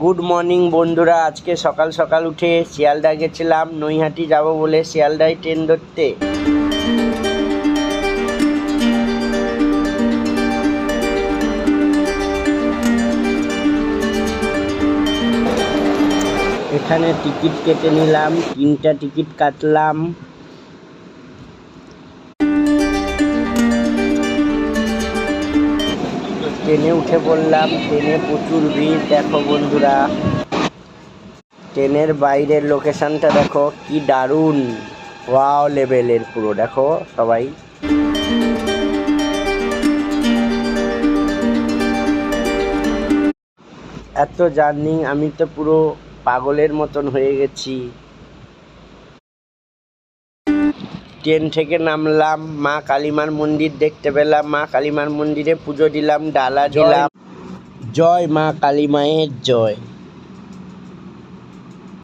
Good morning বন্ধুরা। আজকে সকাল সকাল উঠে শিয়ালদা গেছিলাম, নৈহাটি যাব বলে শিয়ালদায় ট্রেন ধরতে। এখানে টিকিট কেটে নিলাম, 3টা টিকিট কাটলাম। ট্রেনে উঠে পড়লাম। ট্রেনে প্রচুর ভিড়। দেখো বন্ধুরা, ট্রেনের বাইরের লোকেশনটা দেখো, কি দারুণ, ওয়াও লেভেলের পুরো। দেখো সবাই, এত জার্নি, আমি তো পুরো পাগলের মতন হয়ে গেছি। ট্রেন থেকে নামলাম, মা কালীমার মন্দির দেখতে পেলাম। মা কালীমার মন্দিরে পুজো দিলাম, ডালা দিলাম। জয় মা কালী মায়ের জয়।